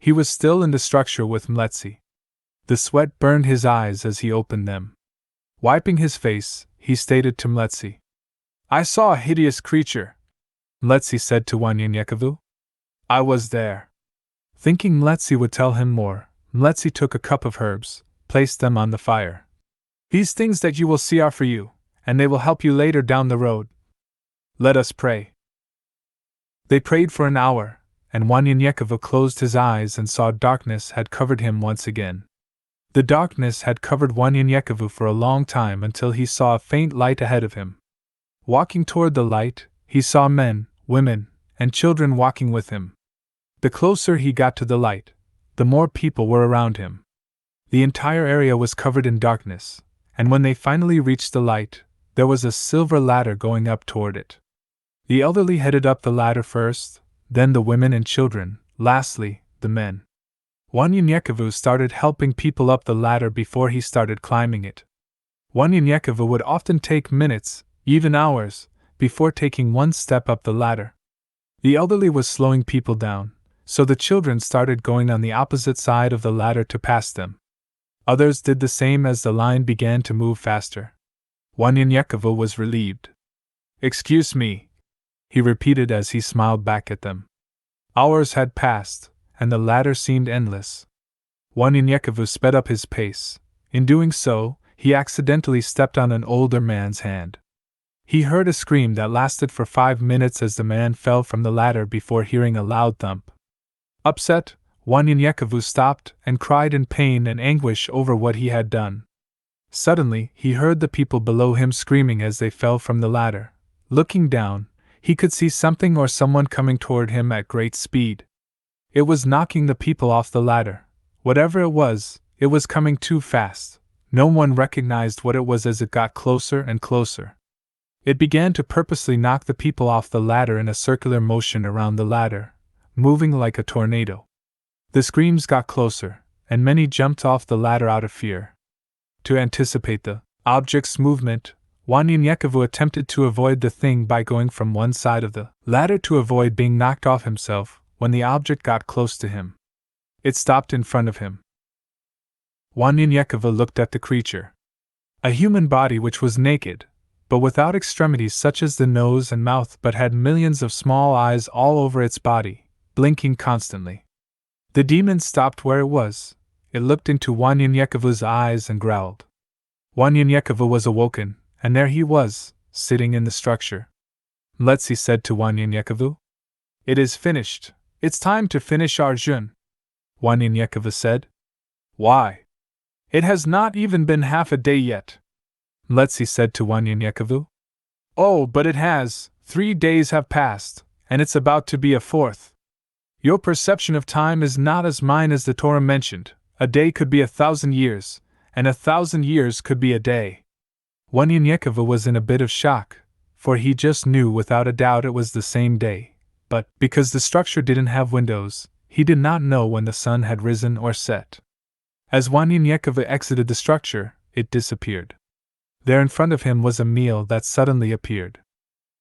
He was still in the structure with Mletsi. The sweat burned his eyes as he opened them. Wiping his face, he stated to Mletsi, "I saw a hideous creature." Mletsi said to Wanyenyekevu, "I was there." Thinking Mletsi would tell him more, Mletsi took a cup of herbs, placed them on the fire. "These things that you will see are for you, and they will help you later down the road. Let us pray." They prayed for an hour, and Wanyenyekevu closed his eyes and saw darkness had covered him once again. The darkness had covered Wanyenyekevu for a long time until he saw a faint light ahead of him. Walking toward the light, he saw men, women, and children walking with him. The closer he got to the light, the more people were around him. The entire area was covered in darkness, and when they finally reached the light, there was a silver ladder going up toward it. The elderly headed up the ladder first, then the women and children, lastly, the men. Wanyenyekevu started helping people up the ladder before he started climbing it. Wanyenyekevu would often take minutes, even hours, before taking one step up the ladder. The elderly was slowing people down, so the children started going on the opposite side of the ladder to pass them. Others did the same as the line began to move faster. Wanyenyekevu was relieved. "Excuse me," he repeated as he smiled back at them. Hours had passed, and the ladder seemed endless. Wanyenyekevu sped up his pace. In doing so, he accidentally stepped on an older man's hand. He heard a scream that lasted for 5 minutes as the man fell from the ladder before hearing a loud thump. Upset, Wanyenyekevu stopped and cried in pain and anguish over what he had done. Suddenly, he heard the people below him screaming as they fell from the ladder. Looking down, he could see something or someone coming toward him at great speed. It was knocking the people off the ladder. Whatever it was coming too fast. No one recognized what it was as it got closer and closer. It began to purposely knock the people off the ladder in a circular motion around the ladder, moving like a tornado. The screams got closer, and many jumped off the ladder out of fear. To anticipate the object's movement, Wanyenyekevu attempted to avoid the thing by going from one side of the ladder to avoid being knocked off himself when the object got close to him. It stopped in front of him. Wanyenyekevu looked at the creature. A human body which was naked, but without extremities such as the nose and mouth, but had millions of small eyes all over its body, blinking constantly. The demon stopped where it was. It looked into Wanyenyekevu's eyes and growled. Wanyenyekevu was awoken, and there he was, sitting in the structure. Mletsi said to Wanyenyekevu, "It is finished. It's time to finish our jeûne." Wanyenyekevu said, "Why? It has not even been half a day yet." Mletsi said to Wanyenyekevu, "Oh, but it has. 3 days have passed, and it's about to be a fourth. Your perception of time is not as mine as the Torah mentioned. A day could be 1,000 years, and 1,000 years could be a day." Wanyenyekevu was in a bit of shock, for he just knew without a doubt it was the same day, but, because the structure didn't have windows, he did not know when the sun had risen or set. As Wanyenyekevu exited the structure, it disappeared. There in front of him was a meal that suddenly appeared.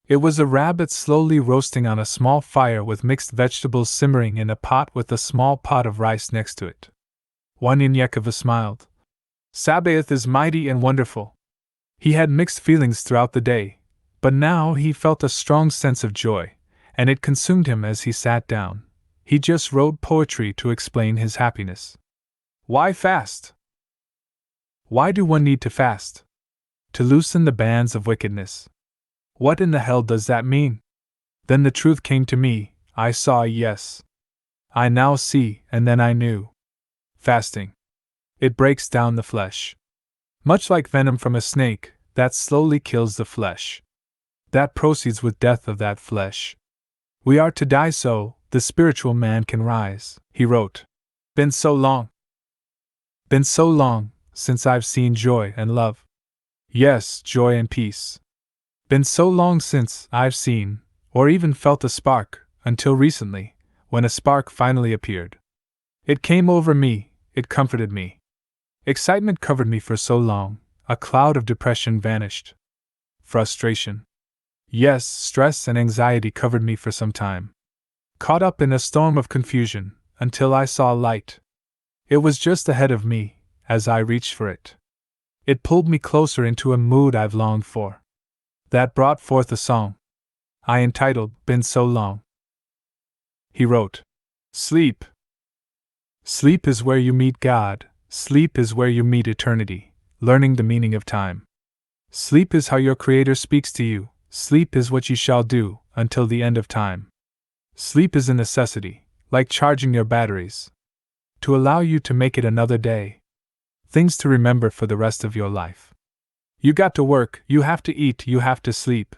It was a rabbit slowly roasting on a small fire with mixed vegetables simmering in a pot with a small pot of rice next to it. Wanyenyekevu smiled. Sabaoth is mighty and wonderful. He had mixed feelings throughout the day, but now he felt a strong sense of joy, and it consumed him as he sat down. He just wrote poetry to explain his happiness. Why fast? Why do one need to fast? To loosen the bands of wickedness. What in the hell does that mean? Then the truth came to me. I saw, yes. I now see, and then I knew. Fasting. It breaks down the flesh. Much like venom from a snake, that slowly kills the flesh. That proceeds with death of that flesh. We are to die so, the spiritual man can rise, he wrote. Been so long since I've seen joy and love. Yes, joy and peace. Been so long since I've seen, or even felt a spark, until recently, when a spark finally appeared. It came over me, it comforted me. Excitement covered me for so long, a cloud of depression vanished. Frustration. Yes, stress and anxiety covered me for some time. Caught up in a storm of confusion, until I saw light. It was just ahead of me, as I reached for it. It pulled me closer into a mood I've longed for. That brought forth a song I entitled Been So Long. He wrote, Sleep. Sleep is where you meet God, sleep is where you meet eternity, learning the meaning of time. Sleep is how your Creator speaks to you, sleep is what you shall do, until the end of time. Sleep is a necessity, like charging your batteries, to allow you to make it another day. Things to remember for the rest of your life. You got to work, you have to eat, you have to sleep,